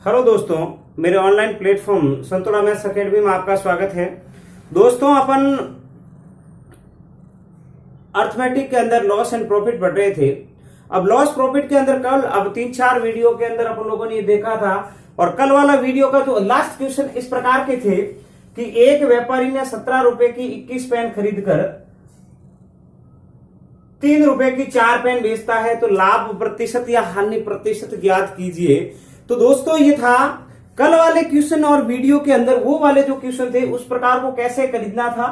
Hello दोस्तों, मेरे online platform संतोला मैथ्स अकेडमी में आपका स्वागत है। दोस्तों, अपन अर्थमेटिक के अंदर लॉस एंड प्रॉफिट पढ़ रहे थे। अब लॉस प्रॉफिट के अंदर कल अब 3-4 वीडियो के अंदर अपन लोगों ने ये देखा था, और कल वाला वीडियो का जो लास्ट क्वेश्चन इस प्रकार के थे कि एक व्यापारी ने 17 रुपए की 21 पेन खरीदकर 3 रुपए की 4 पेन बेचता है, तो लाभ प्रतिशत या हानि प्रतिशत ज्ञात कीजिए। तो दोस्तों, ये था कल वाले क्वेश्चन, और वीडियो के अंदर वो वाले जो क्वेश्चन थे उस प्रकार को कैसे खरीदना था,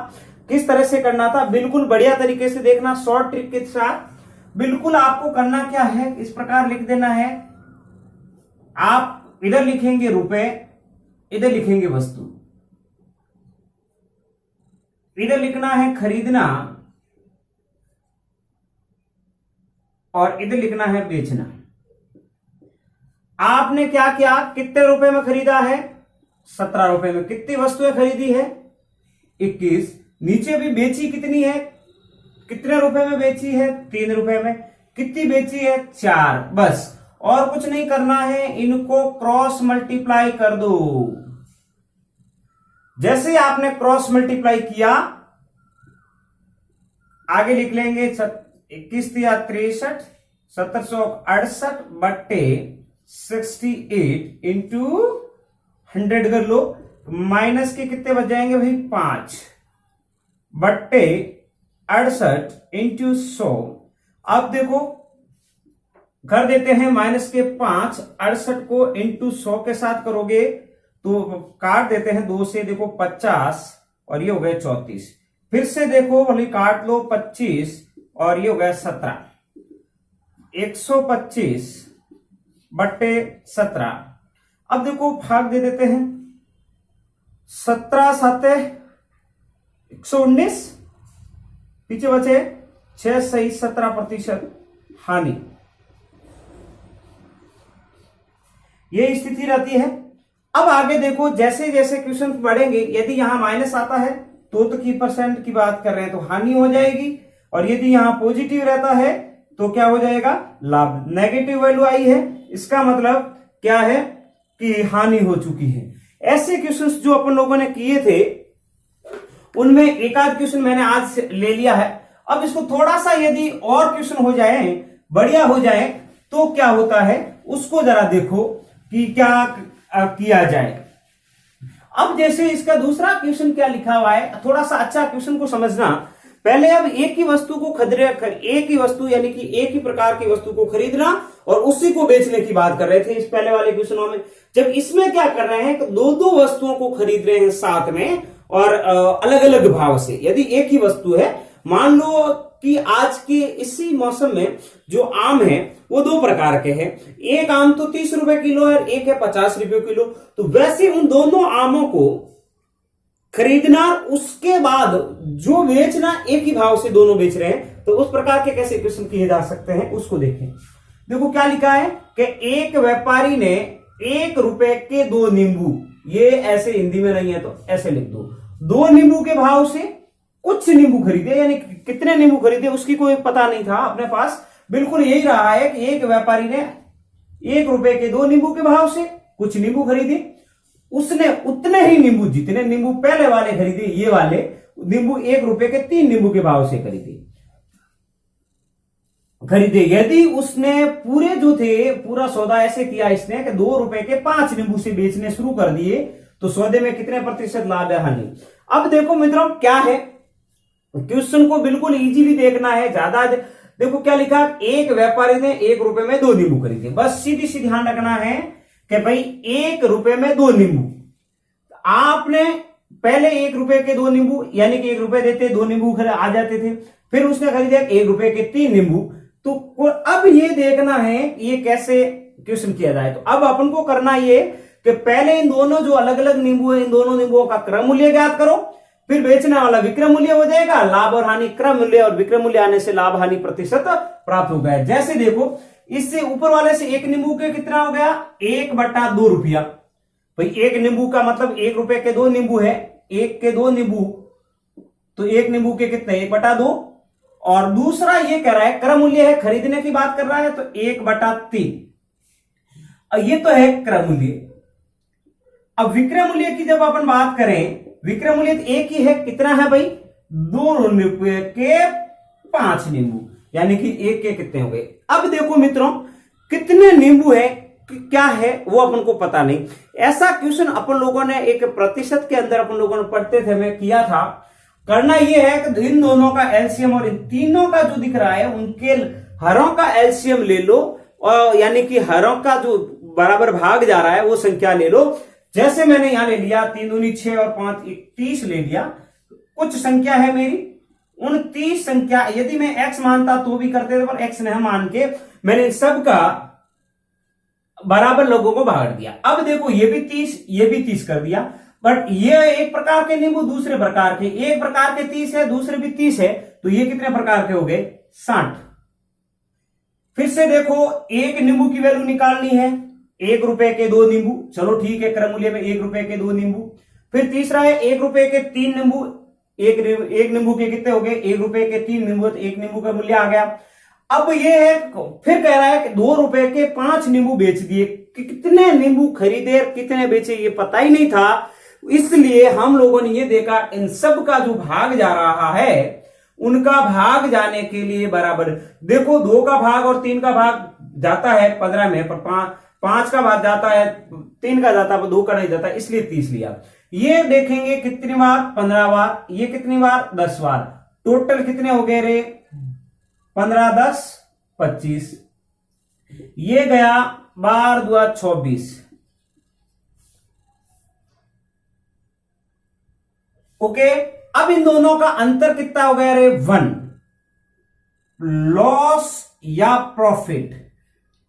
किस तरह से करना था, बिल्कुल बढ़िया तरीके से देखना, शॉर्ट ट्रिक के साथ। बिल्कुल आपको करना क्या है, इस प्रकार लिख देना है। आप इधर लिखेंगे रुपए, इधर लिखेंगे वस्तु, इधर लिखना है खरीदना, और इधर लिखना है बेचना। आपने क्या किया, कितने रुपए में खरीदा है, 17 रुपए में। कितनी वस्तुएं खरीदी है, 21। नीचे भी बेची कितनी है, कितने रुपए में बेची है, 3 रुपए में। कितनी बेची है, 4। बस, और कुछ नहीं करना है, इनको क्रॉस मल्टीप्लाई कर दो। जैसे आपने क्रॉस मल्टीप्लाई किया, आगे लिख लेंगे 21 या 63, 1768 बट्टे 68 इंटू 100 कर लो। माइनस के कितने बच जाएंगे भाई, 5 बट्टे 68 इंटू 100। अब देखो, कर देते हैं माइनस के 5, 68 को इंटू 100 के साथ करोगे तो काट देते हैं 2 से, देखो 50, और ये हो गए 34। फिर से देखो, भले काट लो 25, और ये हो गया 17। 125 बट्टे 17। अब देखो भाग दे देते हैं, 17 7 119, पीछे बचे 6 सही 17% हानि। ये स्थिति रहती है। अब आगे देखो, जैसे जैसे क्वेश्चन बढ़ेंगे, यदि यहां माइनस आता है तो की परसेंट की बात कर रहे हैं तो हानि हो जाएगी, और यदि यहां पॉजिटिव रहता है तो क्या हो जाएगा, लाभ। नेगेटिव वैल्यू आई है, इसका मतलब क्या है कि हानि हो चुकी है। ऐसे क्वेश्चंस जो अपन लोगों ने किए थे, उनमें एक आध क्वेश्चन मैंने आज ले लिया है। अब इसको थोड़ा सा यदि और क्वेश्चन हो जाए, बढ़िया हो जाए, तो क्या होता है, उसको जरा देखो कि क्या किया जाए। अब जैसे इसका दूसरा क्वेश्चन क्या लिखा हुआ है, थोड़ा सा अच्छा क्वेश्चन को समझना। पहले अब एक ही वस्तु को एक ही वस्तु यानी कि एक ही प्रकार की वस्तु को खरीदना और उसी को बेचने की बात कर रहे थे इस पहले वाले क्वेश्चनों में। जब इसमें क्या कर रहे हैं, दो वस्तुओं को खरीद रहे हैं साथ में, और अलग अलग भाव से। यदि एक ही वस्तु है, मान लो कि आज के इसी मौसम में जो आम है वो 2 प्रकार के हैं। एक आम तो 30 रुपए किलो है, एक है 50 रुपए किलो। तो वैसे उन दोनों आमों को खरीदना, उसके बाद जो बेचना, एक ही भाव से दोनों बेच रहे हैं, तो उस प्रकार के कैसे क्वेश्चन किए जा सकते हैं, उसको देखें। देखो क्या लिखा है कि एक व्यापारी ने 1 रुपए के 2 नींबू, ये ऐसे हिंदी में नहीं है तो ऐसे लिख दो, 2 नींबू के भाव से कुछ नींबू खरीदे, यानी कितने नींबू खरीदे उसकी कोई पता नहीं था अपने पास। बिल्कुल यही रहा है कि एक व्यापारी ने 1 रुपए के 2 नींबू के भाव से कुछ नींबू खरीदे। उसने उतने ही नींबू, जितने नींबू पहले वाले खरीदे, ये वाले नींबू 1 रुपए के 3 नींबू के भाव से खरीदे। यदि उसने पूरे जो थे, पूरा सौदा ऐसे किया इसने कि 2 रुपए के 5 नींबू से बेचने शुरू कर दिए, तो सौदे में कितने प्रतिशत लाभ है, हानि। अब देखो मित्रों, क्या है, क्वेश्चन को बिल्कुल इजीली देखना है, ज्यादा देखो क्या लिखा, एक व्यापारी ने 1 रुपए में 2 नींबू खरीदे। बस सीधी ध्यान रखना है कि भाई 1 रुपए में 2 नींबू। आपने पहले 1 रुपए के 2 नींबू, यानी कि 1 रुपए देते 2 नींबू आ जाते थे। फिर उसने खरीदे 1 रुपए के 3 नींबू। तो अब ये देखना है ये कैसे क्वेश्चन किया जाए। तो अब अपन को करना ये कि पहले इन दोनों जो अलग अलग नींबू है, इन दोनों नींबुओं का क्रम मूल्य ज्ञात करो, फिर बेचने वाला विक्रय मूल्य हो जाएगा, लाभ और हानि क्रम मूल्य, और विक्रय मूल्य आने से लाभ हानि प्रतिशत प्राप्त हो गया। जैसे देखो, इससे ऊपर वाले से 1 नींबू के कितना हो गया, 1/2 रुपया। भाई 1 नींबू का मतलब 1 रुपए के 2 नींबू है, 1 के 2 नींबू, तो 1 नींबू के कितने, 1/2। और दूसरा ये कह रहा है क्रम मूल्य है, खरीदने की बात कर रहा है, तो 1/3। ये तो है क्रम मूल्य। अब विक्रय मूल्य की जब अपन बात करें, विक्रय मूल्य एक ही है, कितना है भाई, 2 रुपए के 5 नींबू, यानी कि एक के कितने हो गए। अब देखो मित्रों, कितने नींबू है क्या है वो अपन को पता नहीं। ऐसा क्वेश्चन अपन लोगों ने एक प्रतिशत के अंदर अपन लोगों ने पढ़ते थे, मैं किया था। करना ये है कि इन दोनों का एलसीएम और इन तीनों का जो दिख रहा है उनके हरों का एलसीएम ले लो, और यानी कि हरों का जो बराबर भाग जा रहा है वो संख्या ले लो। जैसे मैंने यहां ले लिया 3 दूनी 6 और 5 30 ले लिया। कुछ संख्या है मेरी, उन 30 संख्या यदि मैं x मानता तो भी करते थे, पर x नहीं मान के मैंने सबका बराबर लोगों को भाग दिया। अब देखो ये भी 30 कर दिया, बट ये एक प्रकार के नींबू दूसरे प्रकार के, एक प्रकार के 30 है दूसरे भी 30 है, तो ये कितने प्रकार के हो गए, 60। फिर से देखो एक नींबू की वैल्यू निकालनी है, 1 रुपए के 2 नींबू, चलो ठीक है, क्रम मूल्य में 1 रुपए के 2 नींबू। फिर तीसरा है 1 रुपए के 3 नींबू, एक नींबू के कितने हो गए, 1 रुपए के 3 नींबू, तो 1 नींबू का मूल्य आ गया। अब ये है, फिर कह रहा है कि 2 रुपए के 5 नींबू बेच दिए। कि कितने नींबू खरीदे और कितने बेचे ये पता ही नहीं था, इसलिए हम लोगों ने ये देखा इन सब का जो भाग जा रहा है उनका भाग जाने के लिए बराबर, देखो 2 का भाग और 3 का भाग जाता है 15 में, पर 5 का भाग जाता है, 3 का जाता है, 2 का नहीं जाता, इसलिए 30 लिया। ये देखेंगे कितनी बार, 15 बार, ये कितनी बार, 10 बार, टोटल कितने हो गए रे, 15 10 25, ये गया 12 2 24। ओके, अब इन दोनों का अंतर कितना हो गया रे, 1। लॉस या प्रॉफिट,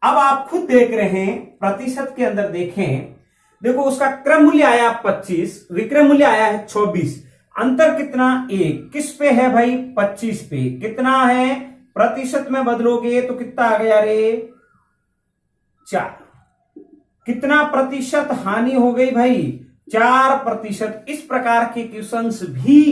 अब आप खुद देख रहे हैं, प्रतिशत के अंदर देखें, देखो उसका क्रम मूल्य आया 25, विक्रय मूल्य आया है 24, अंतर कितना, 1, किस पे है भाई, 25 पे, कितना है, प्रतिशत में बदलोगे तो कितना आ गया रे, 4। कितना प्रतिशत हानि हो गई भाई, 4%। इस प्रकार के क्वेश्चंस भी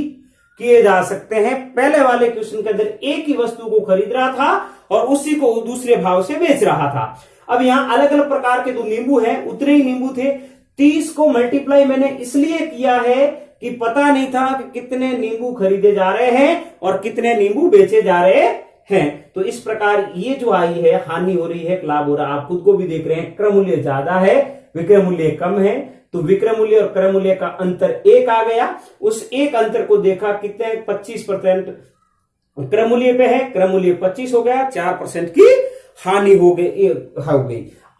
किए जा सकते हैं। पहले वाले क्वेश्चन के अंदर एक ही वस्तु को खरीद रहा था और उसी को दूसरे भाव से बेच रहा था। अब यहां अलग अलग प्रकार के 2 नींबू हैं, उतने ही नींबू थे, 30 को मल्टीप्लाई मैंने इसलिए किया है कि पता नहीं था कि कितने नींबू खरीदे जा रहे हैं और कितने नींबू बेचे जा रहे हैं। तो इस प्रकार ये जो आई है, हानि हो रही है, लाभ हो रहा है, आप खुद को भी देख रहे हैं, क्रम मूल्य ज्यादा है, विक्रय मूल्य कम है, तो विक्रय मूल्य और क्रय मूल्य का अंतर 1 आ गया। उस एक अंतर को देखा, कितने, 25% क्रय मूल्य पे है, क्रय मूल्य 25 हो गया, 4% की हानि हो गई।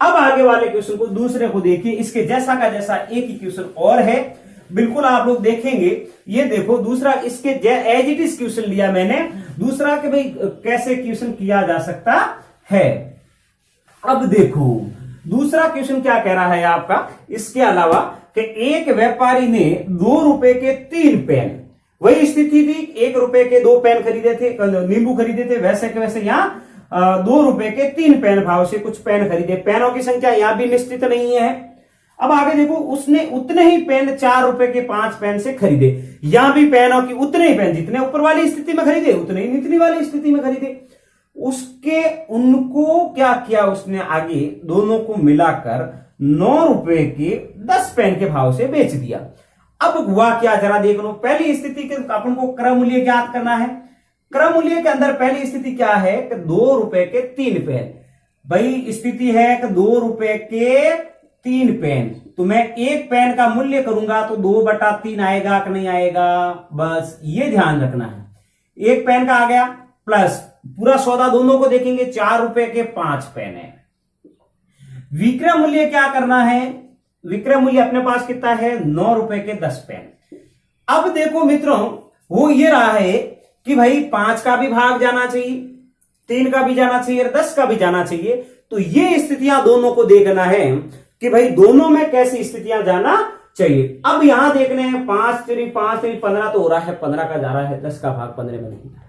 अब आगे वाले क्वेश्चन को दूसरे को देखिए, इसके जैसा का जैसा एक ही क्वेश्चन और है, बिल्कुल आप लोग देखेंगे। ये देखो दूसरा, इसके एज इट इज क्वेश्चन लिया मैंने दूसरा, कि भाई कैसे क्वेश्चन किया जा सकता है। अब देखो दूसरा क्वेश्चन क्या कह रहा है आपका, इसके अलावा कि एक व्यापारी ने 2 रुपए के 3 पेन, वही स्थिति थी, 1 रुपए के 2 पेन खरीदे थे, नींबू खरीदे थे, वैसे के वैसे यहां 2 रुपए के 3 पेन भाव से कुछ पेन खरीदे। पेनों की संख्या यहां भी निश्चित नहीं है। अब आगे देखो, उसने उतने ही पेन 4 रुपए के 5 पेन से खरीदे। यहां भी पेनों की उतने ही पेन, जितने ऊपर वाली स्थिति में खरीदे उतने ही निचली वाली स्थिति में खरीदे। उनको क्या किया उसने, आगे दोनों को मिलाकर 9 रुपए के 10 पेन के भाव से बेच दिया। अब हुआ क्या, जरा देख लो। पहली स्थिति के अपन को क्रय मूल्य ज्ञात करना है। क्रय मूल्य के अंदर पहली स्थिति क्या है कि 2 रुपए के 3 पेन। भाई स्थिति है कि 2 रुपए के 3 पेन, तो मैं एक पेन का मूल्य करूंगा तो 2/3 आएगा कि नहीं आएगा, बस ये ध्यान रखना है। एक पेन का आ गया, प्लस पूरा सौदा दोनों को देखेंगे, 4 रुपए के 5 पेन है। विक्रय मूल्य क्या करना है, विक्रय मूल्य अपने पास कितना है, 9 रुपए के 10 पेन। अब देखो मित्रों, वो ये रहा है कि भाई 5 का भी भाग जाना चाहिए, 3 का भी जाना चाहिए और 10 का भी जाना चाहिए। तो ये स्थितियां दोनों को देखना है कि भाई दोनों में कैसी स्थितियां जाना चाहिए। अब यहां देखने हैं, 5 3 15 तो हो रहा है, 15 का जा रहा है, 10 का भाग 15 में नहीं जा रहा।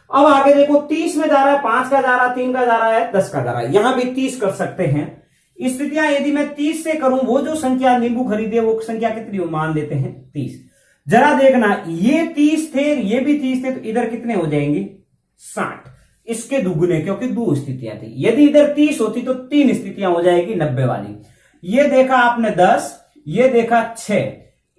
अब आगे देखो, 30 में जा रहा है, 5 का जा रहा है, 3 का जा रहा है, 10 का जा रहा है। यहां भी 30 कर सकते हैं। स्थितियां यदि मैं 30 से करूं, वो जो संख्या नींबू खरीदे वो संख्या कितनी मान लेते हैं, 30। जरा देखना, ये 30 थे, ये भी 30 थे, तो इधर कितने हो जाएंगे, 60। इसके दुगुने, क्योंकि 2 स्थितियां थी। यदि इधर 30 होती तो 3 स्थितियां हो जाएगी 90 वाली। ये देखा आपने 10, ये देखा 6।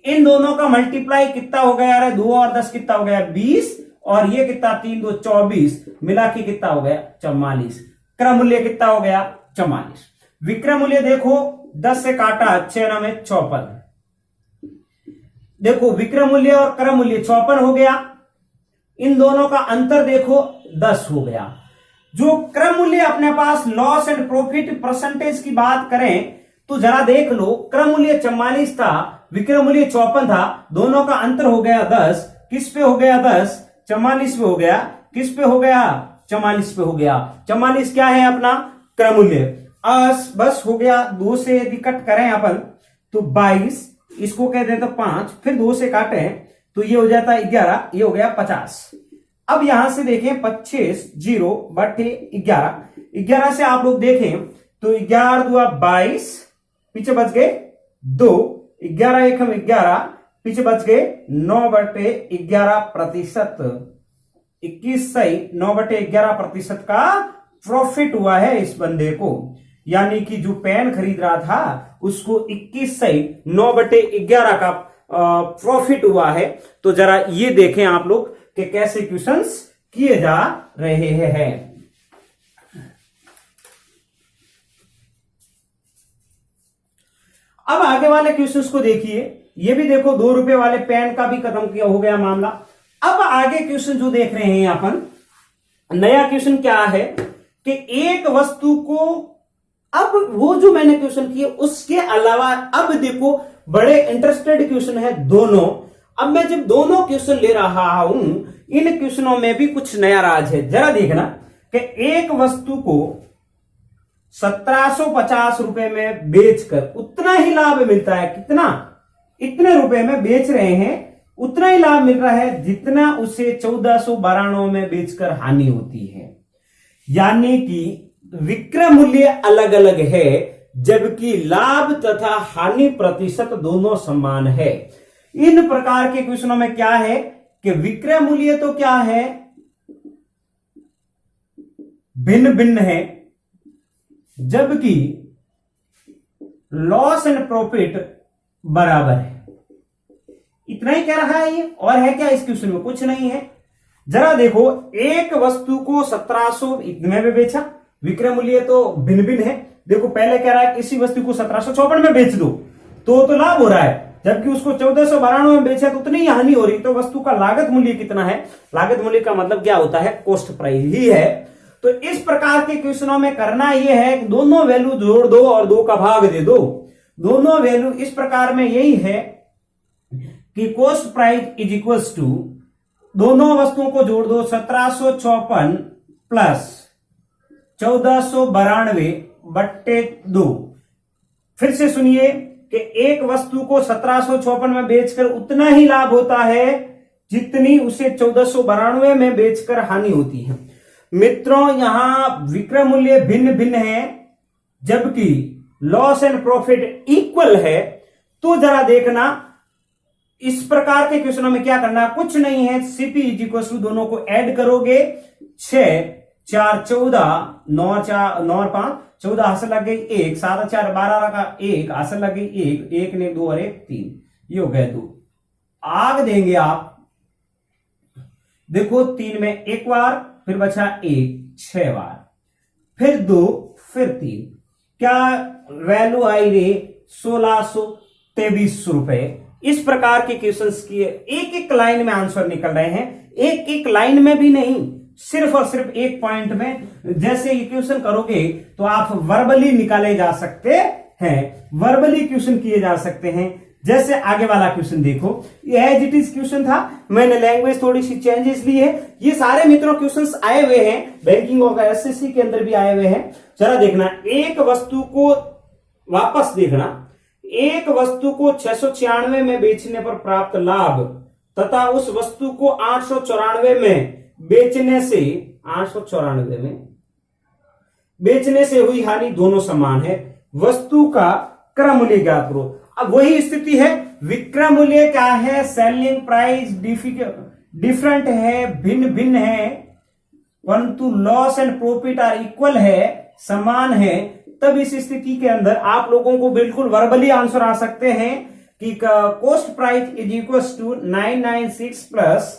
इन दोनों का मल्टीप्लाई कितना हो गया यार? 2 और 10 कितना हो गया? 20। और ये कितना? 3 2 24, मिला के कितना हो गया? 44। क्रम मूल्य कितना हो गया? 44। विक्रम मूल्य देखो 10 से काटा 6 9 में 54। देखो विक्रम मूल्य और क्रम मूल्य 54 हो गया। इन दोनों का अंतर देखो 10 हो गया। जो क्रम मूल्य अपने पास लॉस एंड प्रॉफिट परसेंटेज की बात करें तो जरा देख लो, क्रम मूल्य 44 था, विक्रम मूल्य 54 था, दोनों का अंतर हो गया 10। किस पे हो गया? 10 44 पे हो गया। किस पे हो गया? 44 पे हो गया। 44 क्या है अपना? क्रम मूल्य। बस हो गया। 2 से यदि कट करें अपन तो 22, इसको कह दें तो 5, फिर 2 से काटें तो ये हो जाता है 11, ये हो गया 50। अब यहां से देखें 25 0 बटे 11। 11 से आप लोग देखें तो 11 2 22, पीछे बच गए 2, 11 1 हम 11, पीछे बच गए 9 बटे 11%। 21 सही 9 बटे 11% का प्रॉफिट हुआ है इस बंदे को। यानी कि जो पेन खरीद रहा था उसको 21 सही 9 बटे 11 का प्रॉफिट हुआ है। तो जरा ये देखें आप लोग कि कैसे क्वेश्चंस किए जा रहे हैं। अब आगे वाले क्वेश्चंस को देखिए। ये भी देखो 2 रुपए वाले पेन का भी खत्म किया हो गया मामला। अब आगे क्वेश्चन जो देख रहे हैं अपन, नया क्वेश्चन क्या है कि एक वस्तु को, अब वो जो मैंने क्वेश्चन किए उसके अलावा अब देखो बड़े इंटरेस्टेड क्वेश्चन है दोनों। अब मैं जब दोनों क्वेश्चन ले रहा हूं, इन क्वेश्चनों में भी कुछ नया राज है। जरा देखना कि एक वस्तु को 1750 रुपए में बेचकर उतना ही लाभ मिलता है। कितना? इतने रुपए में बेच रहे हैं, उतना ही लाभ मिल रहा है जितना उसे 1492 में बेचकर हानि होती है। यानी कि विक्रय मूल्य अलग अलग है जबकि लाभ तथा हानि प्रतिशत दोनों समान है। इन प्रकार के क्वेश्चनों में क्या है कि विक्रय मूल्य तो क्या है? भिन्न भिन्न है, जबकि लॉस एंड प्रॉफिट बराबर है। इतना ही कह रहा है ये, और है क्या इस क्वेश्चन में? कुछ नहीं है। जरा देखो, एक वस्तु को 1700 इतने में बेचा, विक्रय मूल्य तो भिन्न भिन्न है। देखो पहले कह रहा है किसी वस्तु को 1754 में बेच दो तो लाभ हो रहा है, जबकि उसको 1492 में बेचा तो उतनी हानि हो रही। तो वस्तु का लागत मूल्य कितना है? लागत मूल्य का मतलब क्या होता है? कॉस्ट प्राइस ही है। तो इस प्रकार के क्वेश्चनों में करना यह है कि दोनों वैल्यू जोड़ दो और 2 का भाग दे दो। दोनों वैल्यू इस प्रकार में यही है कि cost price is equals to, दोनों वस्तुओं को जोड़ दो 1754 प्लस 1492 बट्टे 2। फिर से सुनिए कि एक वस्तु को 1754 में बेचकर उतना ही लाभ होता है जितनी उसे 1492 में बेचकर हानि होती है। मित्रों, यहां विक्रय मूल्य भिन्न भिन्न है जबकि लॉस एंड प्रॉफिट इक्वल है। तो जरा देखना, इस प्रकार के क्वेश्चनों में क्या करना? कुछ नहीं है, सीपी इज इक्वल टू दोनों को ऐड करोगे 6 4 14 9 4 9 5 14 हासिल लग गई 1 7 4 12 का 1 हासिल लग गई 1 1 ने 2 और 1 3, ये हो गए 2। आग देंगे आप, देखो 3 में 1 बार, फिर बचा 1 6 बार, फिर 2, फिर 3, क्या वैल्यू आई रे? 1623 रुपए। इस प्रकार के क्वेश्चंस किए, एक एक लाइन में आंसर निकल रहे हैं, एक एक लाइन में भी नहीं, सिर्फ और सिर्फ एक पॉइंट में। जैसे ये क्वेश्चन करोगे तो आप वर्बली निकाले जा सकते हैं, वर्बली क्वेश्चन किए जा सकते हैं। जैसे आगे वाला क्वेश्चन देखो, ये एज इट इज क्वेश्चन था, मैंने लैंग्वेज थोड़ी सी चेंजेस ली है। ये सारे मित्रों क्वेश्चंस आए हुए हैं बैंकिंग और एसएससी के अंदर भी आए हुए हैं। जरा देखना, एक वस्तु को वापस देखना, एक वस्तु को 696 में बेचने पर प्राप्त लाभ तथा उस वस्तु को 894 में बेचने से 894 में बेचने से हुई हानि दोनों समान है। वस्तु का क्रय मूल्य ज्ञात करो। अब वही स्थिति है, विक्रय मूल्य क्या है? सेलिंग प्राइस डिफरेंट है, भिन्न भिन्न है, परंतु loss and profit are equal है, समान है। तब इस स्थिति के अंदर आप लोगों को बिल्कुल वर्बली आंसर आ सकते हैं कि cost price is equal to 996 plus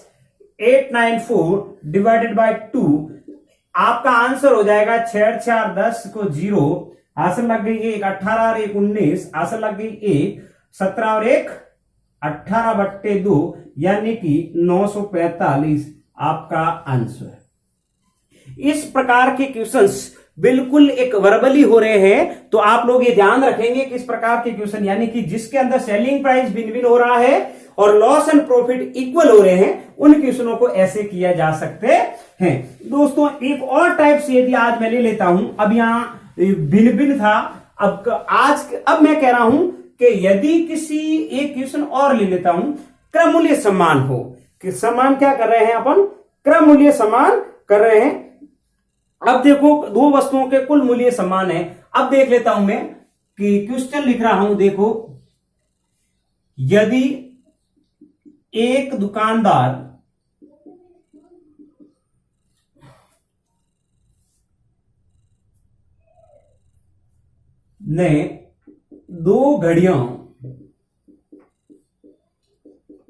894 divided by 2। आपका आंसर हो जाएगा 6 4 10 को 0, आंसर लग गई 1, 18 और 1 19, आंसर लग गई 1, 17 और 1 18/2 यानी कि 945 आपका आंसर। इस प्रकार के क्वेश्चंस बिल्कुल एक वर्बली हो रहे हैं, तो आप लोग ये ध्यान रखेंगे कि इस प्रकार के क्वेश्चन यानी कि जिसके अंदर सेलिंग प्राइस भिन्न भिन्न हो रहा है और लॉस एंड प्रॉफिट इक्वल हो रहे हैं, उन क्वेश्चनों को ऐसे किया जा सकते हैं। दोस्तों एक और टाइप से यदि आज मैं ले लेता हूं, अब यहां भिन्न भिन्न था, अब मैं कह रहा हूं कि यदि किसी एक क्वेश्चन और ले लेता हूं, क्रम मूल्य समान हो, कि समान क्या कर रहे हैं अपन, क्रम मूल्य समान कर रहे हैं। अब देखो दो वस्तुओं के कुल मूल्य समान है। अब देख लेता हूं मैं कि क्वेश्चन लिख रहा हूं, देखो यदि एक दुकानदार ने 2 घड़ियों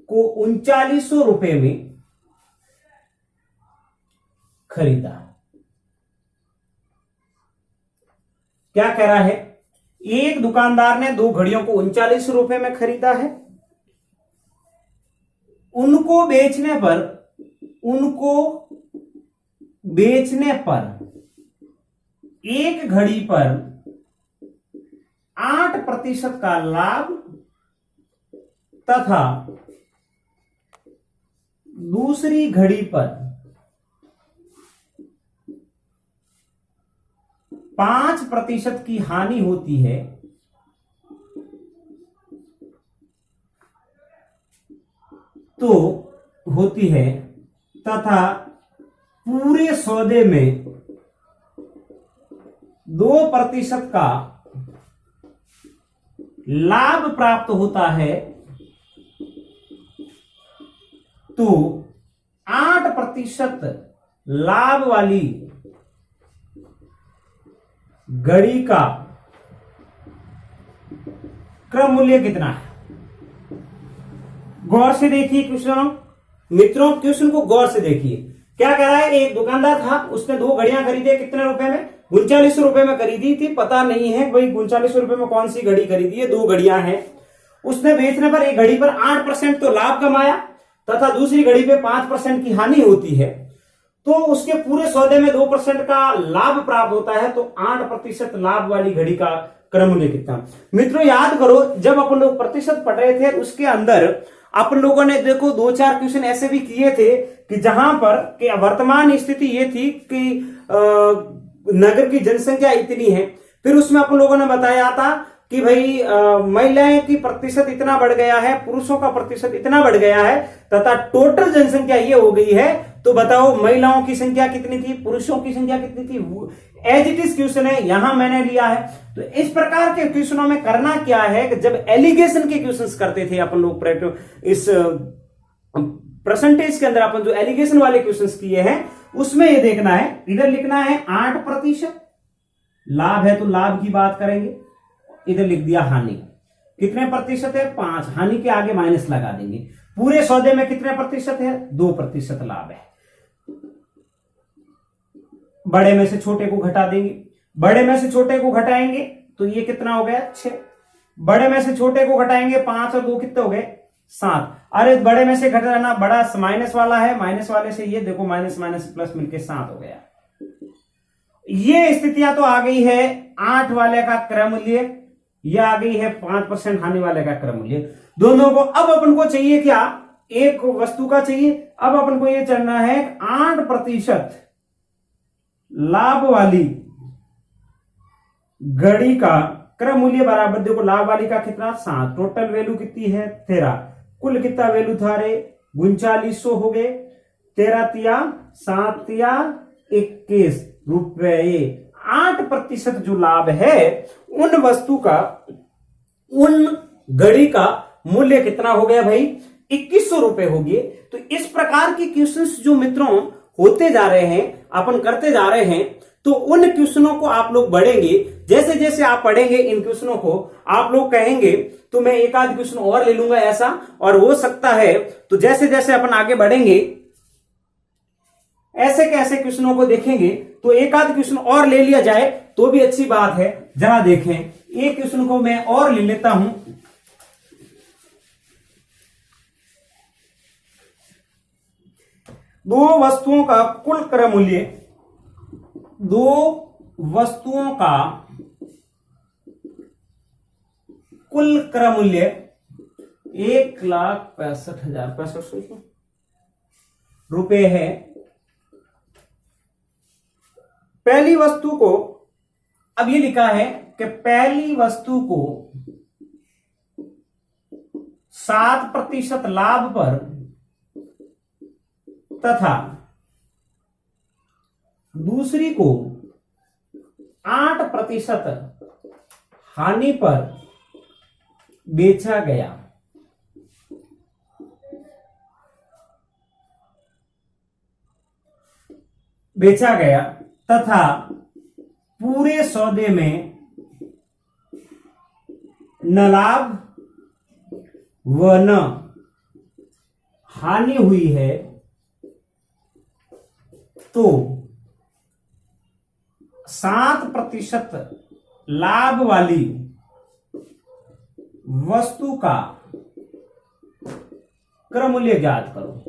को 3900 रुपए में खरीदा। क्या कह रहा है, एक दुकानदार ने 2 घड़ियों को 3900 रुपए में खरीदा है। उनको बेचने पर एक घड़ी पर 8% का लाभ तथा दूसरी घड़ी पर 5% की हानि होती है, तथा पूरे सौदे में 2% का लाभ प्राप्त होता है, तो 8% लाभ वाली घड़ी का क्रम मूल्य कितना है। गौर से देखिए क्वेश्चन, मित्रों क्वेश्चन को गौर से देखिए। क्या कह रहा है, एक दुकानदार था, उसने 2 घड़ियां खरीदे, कितने रुपए में, 3900 रुपए में खरीदी थी। पता नहीं है भाई 3900 रुपए में कौन सी घड़ी खरीदी है, 2 घड़ियां हैं। उसने बेचने पर एक घड़ी पर 8% तो लाभ कमाया तथा दूसरी घड़ी पे 5% की हानि होती है, तो उसके पूरे सौदे में 2% का लाभ प्राप्त होता है, तो 8% लाभ वाली घड़ी का क्रम मूल्य कितना। मित्रों याद करो, जब अपन लोग प्रतिशत पढ़ रहे थे उसके अंदर अपन लोगों ने देखो 2-4 क्वेश्चन ऐसे भी किए थे कि जहां पर कि वर्तमान स्थिति ये थी कि नगर की जनसंख्या इतनी है, फिर उसमें अपन लोगों ने बताया था कि भाई महिलाएं की प्रतिशत इतना बढ़ गया है, पुरुषों का प्रतिशत इतना बढ़ गया है, तथा टोटल जनसंख्या ये हो गई है। तो बताओ महिलाओं की संख्या कितनी थी, पुरुषों की संख्या कितनी थी। एज इट इज क्वेश्चन है, यहां मैंने लिया है। तो इस प्रकार के क्वेश्चनों में करना क्या है कि जब एलिगेशन के क्वेश्चंस करते थे अपन लोग, इस परसेंटेज के अंदर अपन जो एलिगेशन वाले क्वेश्चंस किए हैं, उसमें ये देखना है, इधर लिखना है 8% लाभ है तो लाभ की बात करेंगे, इधर लिख दिया हानि, कितने प्रतिशत है 5, हानि के आगे माइनस लगा देंगे। पूरे सौदे में कितने प्रतिशत है, 2% लाभ है। बड़े में से छोटे को घटा देंगे, बड़े में से छोटे को घटाएंगे तो ये कितना हो गया 6, बड़े में से छोटे को घटाएंगे 5 और 2 कितने हो गए 7। अरे बड़े में से घटाना, बड़ा माइनस वाला है, माइनस वाले से ये देखो माइनस माइनस प्लस मिलके 7 हो गया। ये स्थितियां तो आ गई है 8 वाले का क्रम मूल्य, यह आ गई है 5% हानि वाले का क्रम मूल्य। दोनों को अब अपन को चाहिए क्या, एक वस्तु का चाहिए। अब अपन को यह चलना है 8% लाभ वाली घड़ी का क्रम मूल्य बराबर, देखो लाभ वाली का कितना 7, टोटल वैल्यू कितनी है 13, कुल कितना वैल्यू था रे 3900 हो गए, 13 तिया 7 तिया 21 रुपए। 8% जो लाभ है उन वस्तु का, उन घड़ी का मूल्य कितना हो गया भाई 2100 रुपए हो गए। तो इस प्रकार के क्वेश्चंस जो मित्रों होते जा रहे हैं, अपन करते जा रहे हैं, तो उन क्वेश्चनों को आप लोग बढ़ेंगे, जैसे जैसे आप पढ़ेंगे इन क्वेश्चनों को आप लोग कहेंगे तो मैं एक आध क्वेश्चन और ले लूंगा ऐसा, और हो सकता है तो जैसे जैसे अपन आगे बढ़ेंगे ऐसे कैसे क्वेश्चनों को देखेंगे तो एक आध क्वेश्चन और ले लिया जाए तो भी अच्छी बात है। जरा देखें, एक क्वेश्चन को मैं और ले लेता हूं। दो वस्तुओं का कुल क्रय मूल्य, दो वस्तुओं का कुल क्रय मूल्य 1,65,065 रुपए है। पहली वस्तु को, अब ये लिखा है कि पहली वस्तु को 7% लाभ पर तथा दूसरी को 8% हानि पर बेचा गया। तथा पूरे सौदे में न लाभ व न हानि हुई है, तो 7% लाभ वाली वस्तु का क्रय मूल्य ज्ञात करो।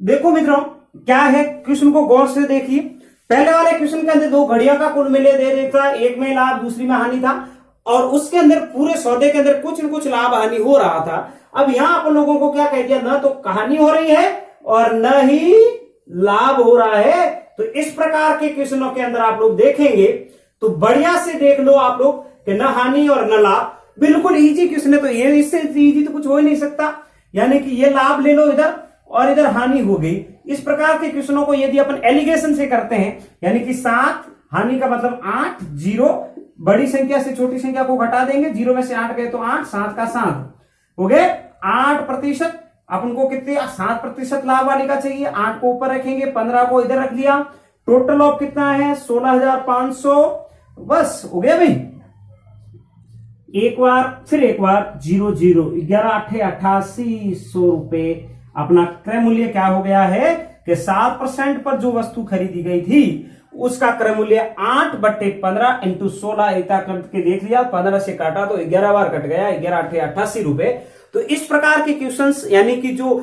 देखो मित्रों क्या है, क्वेश्चन को गौर से देखिए। पहले वाले क्वेश्चन के अंदर दो घड़ियों का कुल मूल्य दे देता, एक में लाभ दूसरी में हानि था, और उसके अंदर पूरे सौदे के अंदर कुछ न कुछ लाभ हानि हो रहा था। अब यहां आप लोगों को क्या कह दिया, न तो कहानी हो रही है और न ही लाभ हो रहा है। तो इस प्रकार के क्वेश्चनों के अंदर आप लोग देखेंगे तो बढ़िया से देख लो आप लोग कि न हानि और न लाभ, बिल्कुल इजी क्वेश्चन है। तो ये इससे इजी तो कुछ हो ही नहीं सकता, यानी कि ये लाभ ले लो इधर और इधर हानि हो गई। इस प्रकार के क्वेश्चनों को यदि अपन एलिगेशन से करते हैं, यानी कि 7 हानि का मतलब 8, 0 बड़ी संख्या से छोटी संख्या को घटा देंगे, 0 में से 8 गए तो 8, 7 का 7 हो गए 8%। अपन को कितने 7% लाभ वाली का चाहिए, 8 को ऊपर रखेंगे, 15 को इधर रख दिया, टोटल ऑफ कितना है 16,500, बस हो गया भाई। एक बार 0 0 11 8 8800 रुपए अपना क्रय मूल्य क्या हो गया है कि 7% पर जो वस्तु खरीदी गई थी उसका क्रय मूल्य 8/15 इंटू 16 इतना करके देख लिया, 15 से काटा तो 11 बार कट गया, 11 8 88 रुपए। तो इस प्रकार के क्वेश्चंस यानी कि जो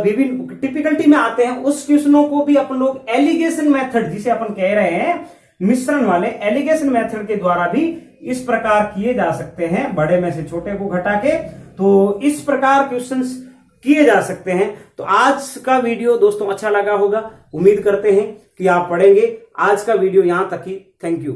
विभिन्न टिपिकलिटी में आते हैं उस क्वेश्चनों को भी अपन लोग एलिगेशन मेथड जिसे अपन कह रहे हैं मिश्रण वाले एलिगेशन मेथड के द्वारा भी इस प्रकार किए जा सकते हैं, बड़े में से छोटे को घटा के। तो इस प्रकार क्वेश्चंस किए जा सकते हैं। तो आज का वीडियो दोस्तों अच्छा लगा होगा, उम्मीद करते हैं कि आप पढ़ेंगे। आज का वीडियो यहां तक ही, थैंक यू।